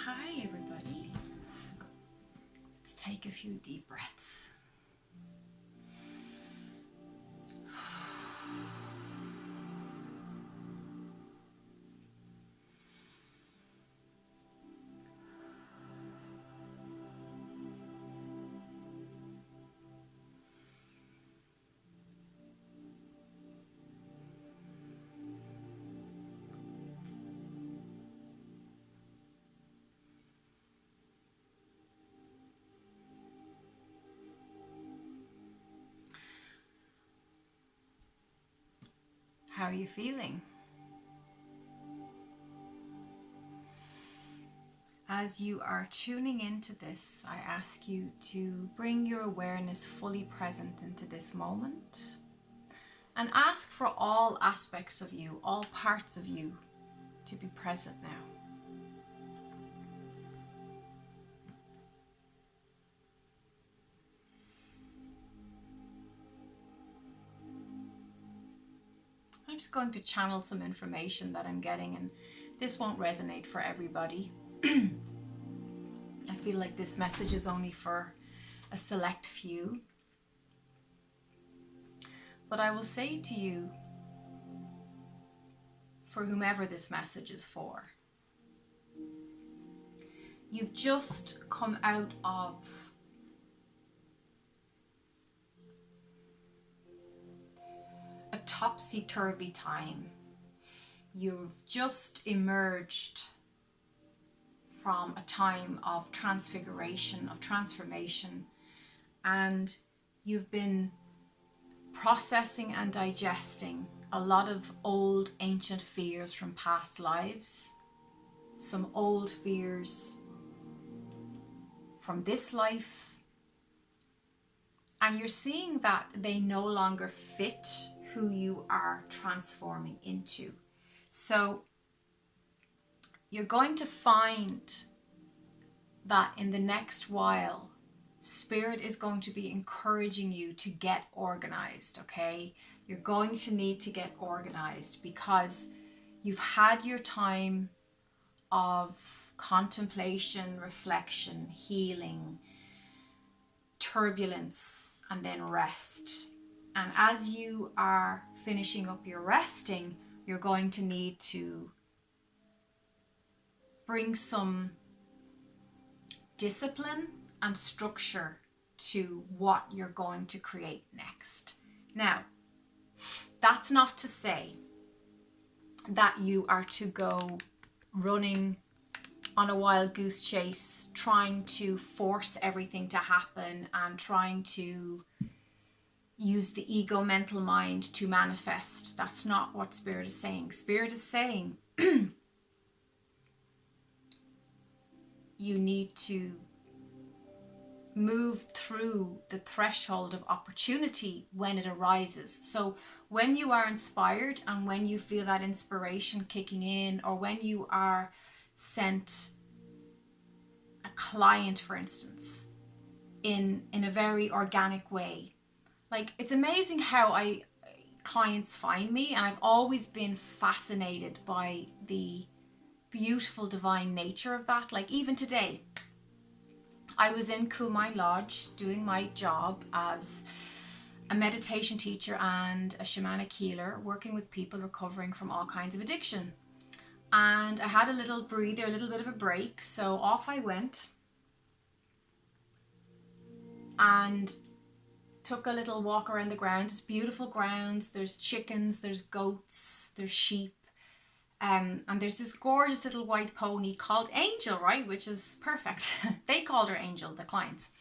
Hi everybody. Let's take a few deep breaths. How are you feeling? As you are tuning into this, I ask you to bring your awareness fully present into this moment and ask for all aspects of you, all parts of you to be present now. I'm just going to channel some information that I'm getting, and this won't resonate for everybody. I feel like this message is only for a select few. But I will say to you, for whomever this message is for, you've just come out of a topsy-turvy time. You've just emerged from a time of transfiguration, of transformation, and you've been processing and digesting a lot of old ancient fears from past lives, some old fears from this life, and you're seeing that they no longer fit who you are transforming into. So you're going to find that in the next while, Spirit is going to be encouraging you to get organized, okay? You're going to need to get organized because you've had your time of contemplation, reflection, healing, turbulence, and then rest. And as you are finishing up your resting, you're going to need to bring some discipline and structure to what you're going to create next. Now, that's not to say that you are to go running on a wild goose chase, trying to force everything to happen and trying to use the ego mental mind to manifest. That's not what Spirit is saying. Spirit is saying you need to move through the threshold of opportunity when it arises. So when you are inspired and when you feel that inspiration kicking in, or when you are sent a client, for instance, in a very organic way, like, it's amazing how clients find me, and I've always been fascinated by the beautiful divine nature of that. Like, even today, I was in Kumai Lodge doing my job as a meditation teacher and a shamanic healer, working with people recovering from all kinds of addiction. And I had a little breather, a little bit of a break, so off I went and took a little walk around the grounds. Beautiful grounds, there's chickens, there's goats, there's sheep, and there's this gorgeous little white pony called Angel, right, which is perfect. They called her Angel, the clients.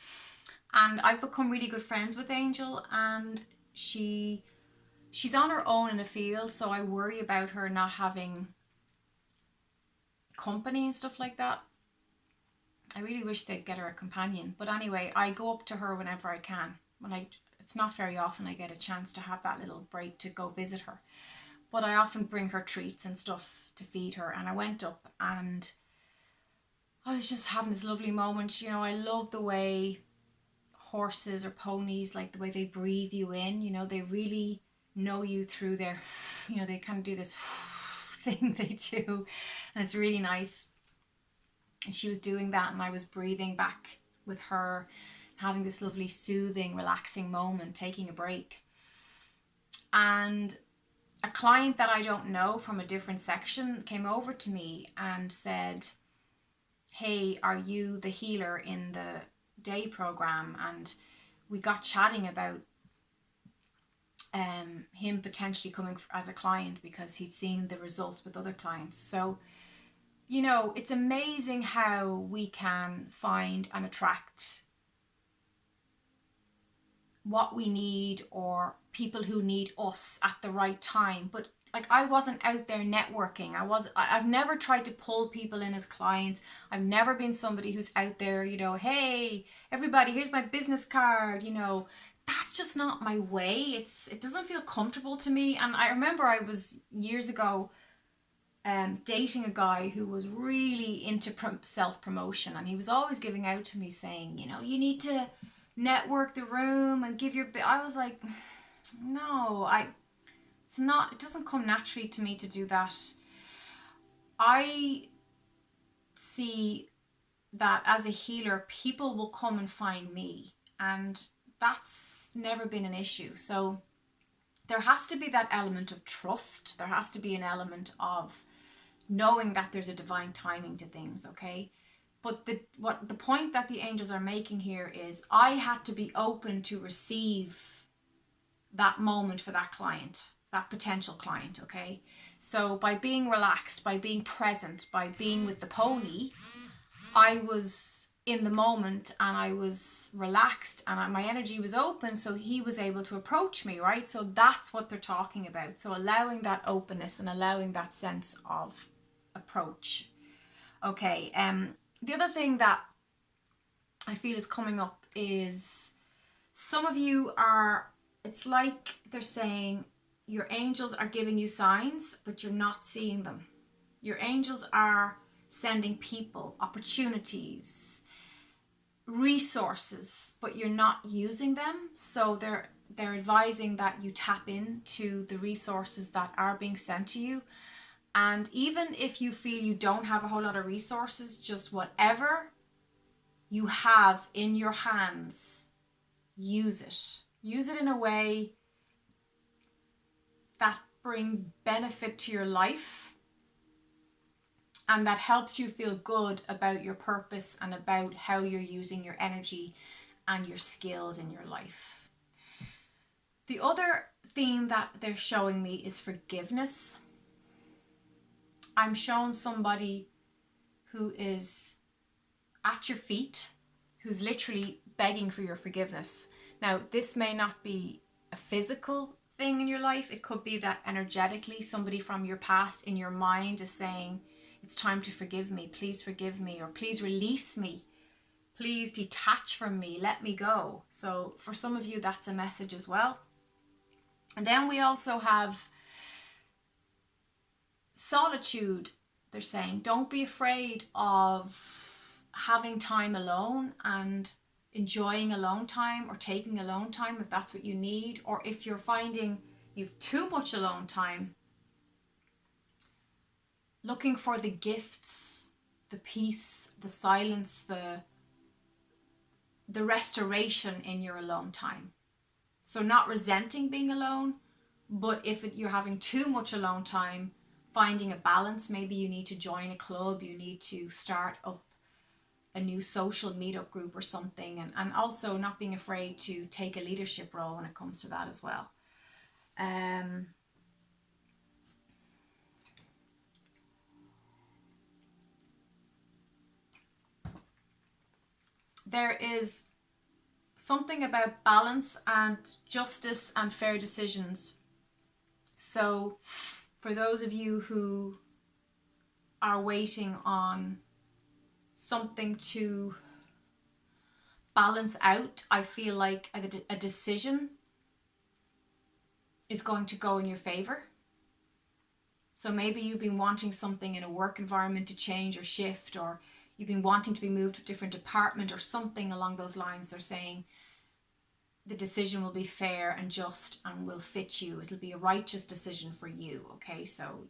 And I've become really good friends with Angel, and she's on her own in a field, so I worry about her not having company and stuff like that. I really wish they'd get her a companion. But anyway, I go up to her whenever I can. It's not very often I get a chance to have that little break to go visit her. But I often bring her treats and stuff to feed her. And I went up and I was just having this lovely moment. You know, I love the way horses or ponies, like the way they breathe you in. You know, they really know you through their, you know, they kind of do this thing they do. And it's really nice. And she was doing that, and I was breathing back with her, having this lovely, soothing, relaxing moment, taking a break. And a client that I don't know from a different section came over to me and said, hey, are you the healer in the day program? And we got chatting about him potentially coming as a client because he'd seen the results with other clients. So, you know, it's amazing how we can find and attract what we need or people who need us at the right time. But like, I wasn't out there networking. I've never tried to pull people in as clients. I've never been somebody who's out there, you know, hey, everybody, here's my business card, you know. That's just not my way. It doesn't feel comfortable to me. And I remember I was years ago dating a guy who was really into self-promotion, and he was always giving out to me saying, you know, you need to network the room and give your I was like, no, it's not, it doesn't come naturally to me to do that. I see that as a healer, people will come and find me, and that's never been an issue. So there has to be that element of trust. There has to be an element of knowing that there's a divine timing to things, okay? But the point that the angels are making here is I had to be open to receive that moment for that client, that potential client, okay? So by being relaxed, by being present, by being with the pony, I was in the moment and I was relaxed and my energy was open, so he was able to approach me, right? So that's what they're talking about. So allowing that openness and allowing that sense of approach. Okay, the other thing that I feel is coming up is some of you are, it's like they're saying your angels are giving you signs, but you're not seeing them. Your angels are sending people, opportunities, resources, but you're not using them. So they're advising that you tap into the resources that are being sent to you. And even if you feel you don't have a whole lot of resources, just whatever you have in your hands, use it. Use it in a way that brings benefit to your life and that helps you feel good about your purpose and about how you're using your energy and your skills in your life. The other theme that they're showing me is forgiveness. I'm shown somebody who is at your feet, who's literally begging for your forgiveness. Now, this may not be a physical thing in your life. It could be that energetically somebody from your past in your mind is saying, it's time to forgive me, or please release me, please detach from me, let me go. So for some of you, that's a message as well. And then we also have solitude. They're saying, don't be afraid of having time alone and enjoying alone time or taking alone time if that's what you need, or if you're finding you've too much alone time, looking for the gifts, the peace, the silence, the restoration in your alone time. So not resenting being alone, but if you're having too much alone time, finding a balance. Maybe you need to join a club, you need to start up a new social meetup group or something, and also not being afraid to take a leadership role when it comes to that as well. There is something about balance and justice and fair decisions. So for those of you who are waiting on something to balance out, I feel like a decision is going to go in your favor. So maybe you've been wanting something in a work environment to change or shift, or you've been wanting to be moved to a different department or something along those lines. They're saying the decision will be fair and just and will fit you. It'll be a righteous decision for you. Okay, so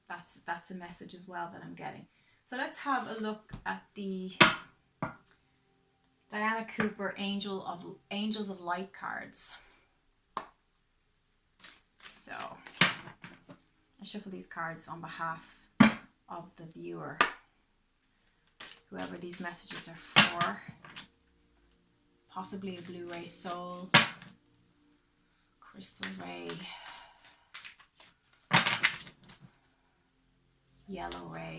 that's a message as well that I'm getting. So let's have a look at the Diana Cooper Angels of Light cards. So I shuffle these cards on behalf of the viewer, whoever these messages are for. Possibly a blue ray soul, crystal ray, yellow ray.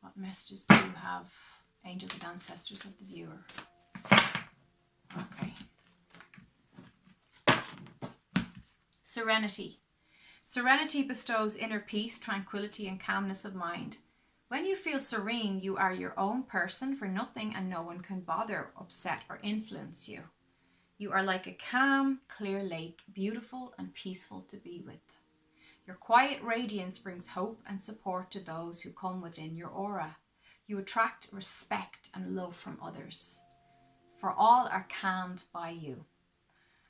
What messages do you have, angels and ancestors of the viewer? Okay. Serenity. Serenity bestows inner peace, tranquility, and calmness of mind. When you feel serene, you are your own person, for nothing and no one can bother, upset, or influence you. You are like a calm, clear lake, beautiful and peaceful to be with. Your quiet radiance brings hope and support to those who come within your aura. You attract respect and love from others, for all are calmed by you.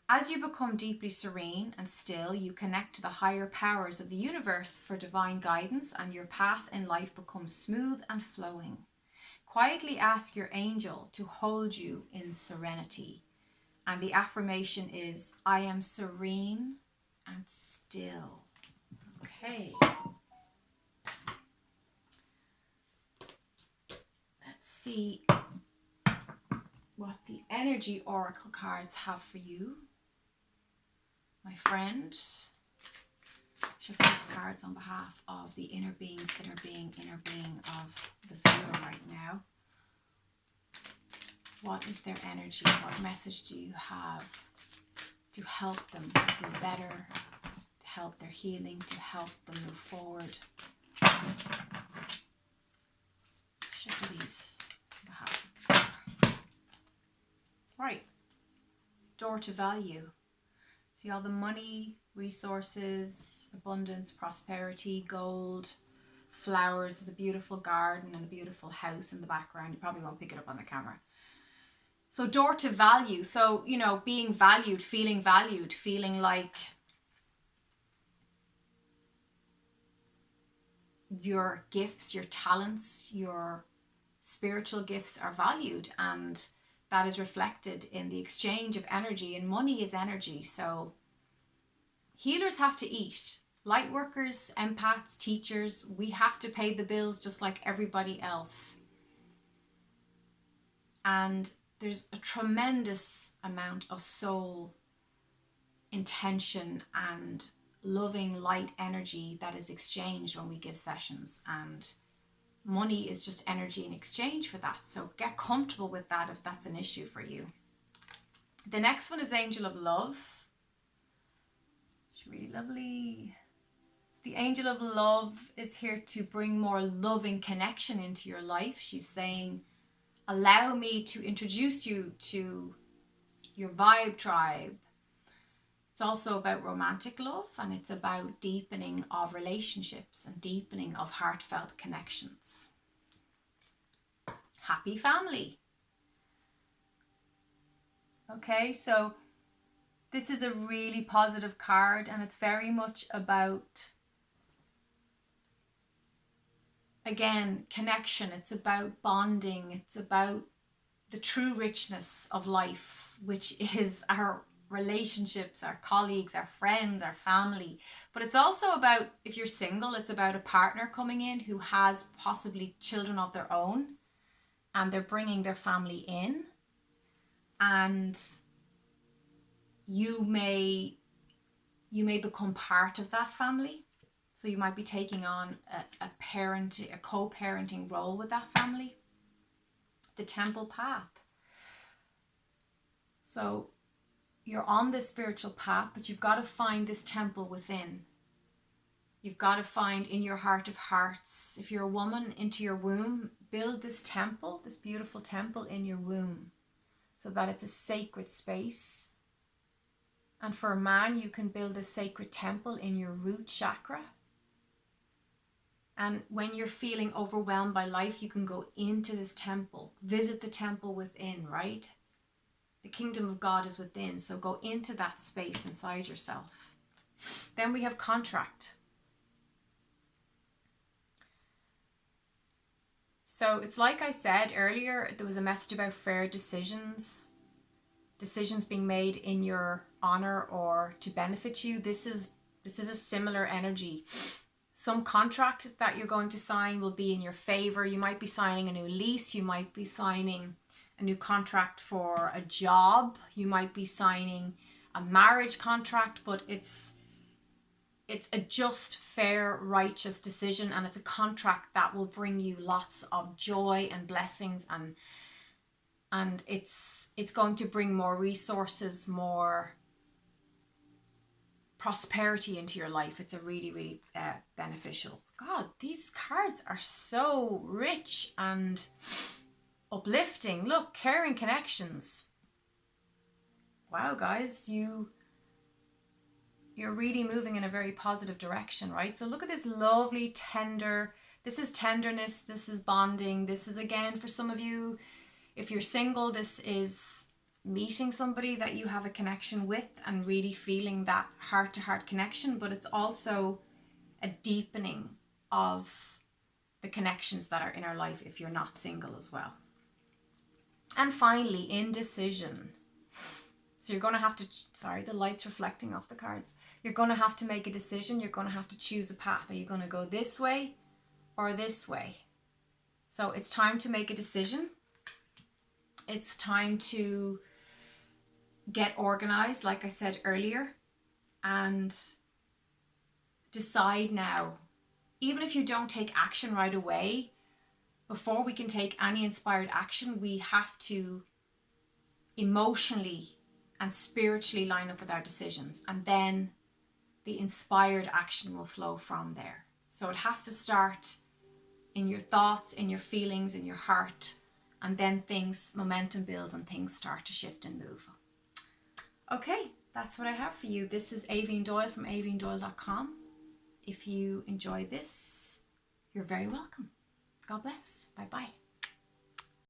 As you become deeply serene and still, you connect to the higher powers of the universe for divine guidance, and your path in life becomes smooth and flowing. Quietly ask your angel to hold you in serenity. And the affirmation is, I am serene and still. Okay. Let's see what the energy oracle cards have for you, my friend. Shuffle these cards on behalf of the inner being of the viewer right now. What is their energy? What message do you have to help them to feel better, to help their healing, to help them move forward? Shuffle these on behalf of the viewer. Right. Door to value. See all the money, resources, abundance, prosperity, gold, flowers. There's a beautiful garden and a beautiful house in the background. You probably won't pick it up on the camera. So door to value. So, you know, being valued, feeling like your gifts, your talents, your spiritual gifts are valued, and that is reflected in the exchange of energy, and money is energy. So healers have to eat. Light workers, empaths, teachers, we have to pay the bills just like everybody else. And there's a tremendous amount of soul intention and loving light energy that is exchanged when we give sessions, and money is just energy in exchange for that. So get comfortable with that if that's an issue for you. The next one is Angel of Love. It's really lovely. The Angel of Love is here to bring more loving connection into your life. She's saying, allow me to introduce you to your vibe tribe. It's also about romantic love, and it's about deepening of relationships and deepening of heartfelt connections. Happy family. Okay, so this is a really positive card, and it's very much about, again, connection. It's about bonding. It's about the true richness of life, which is our relationships, our colleagues, our friends, our family. But it's also about, if you're single, it's about a partner coming in who has possibly children of their own, and they're bringing their family in, and you may become part of that family. So you might be taking on a co-parenting role with that family. The Temple Path. So you're on this spiritual path, but you've got to find this temple within. You've got to find in your heart of hearts, if you're a woman, into your womb, build this temple, this beautiful temple in your womb, so that it's a sacred space. And for a man, you can build a sacred temple in your root chakra. And when you're feeling overwhelmed by life, you can go into this temple, visit the temple within, right? The kingdom of God is within. So go into that space inside yourself. Then we have contract. So it's like I said earlier, there was a message about fair decisions being made in your honor or to benefit you. This is a similar energy. Some contract that you're going to sign will be in your favor. You might be signing a new lease. You might be signing a new contract for a job. You might be signing a marriage contract, but it's a just, fair, righteous decision, and it's a contract that will bring you lots of joy and blessings, and it's going to bring more resources, more prosperity into your life. It's a really, really beneficial. God, these cards are so rich and uplifting. Look, caring connections. Wow, guys, you're really moving in a very positive direction, right? So look at this lovely, tender, this is tenderness, this is bonding. This is, again, for some of you, if you're single, this is meeting somebody that you have a connection with and really feeling that heart-to-heart connection, but it's also a deepening of the connections that are in our life if you're not single as well. And finally, indecision. So you're going to have to, sorry, the light's reflecting off the cards. You're going to have to make a decision. You're going to have to choose a path. Are you going to go this way or this way? So it's time to make a decision. It's time to get organized, like I said earlier, and decide now. Even if you don't take action right away, before we can take any inspired action, we have to emotionally and spiritually line up with our decisions, and then the inspired action will flow from there. So it has to start in your thoughts, in your feelings, in your heart, and then momentum builds and things start to shift and move. Okay, that's what I have for you. This is Aoibhinn Doyle from aoibhinndoyle.com. If you enjoy this, you're very welcome. God bless. Bye-bye.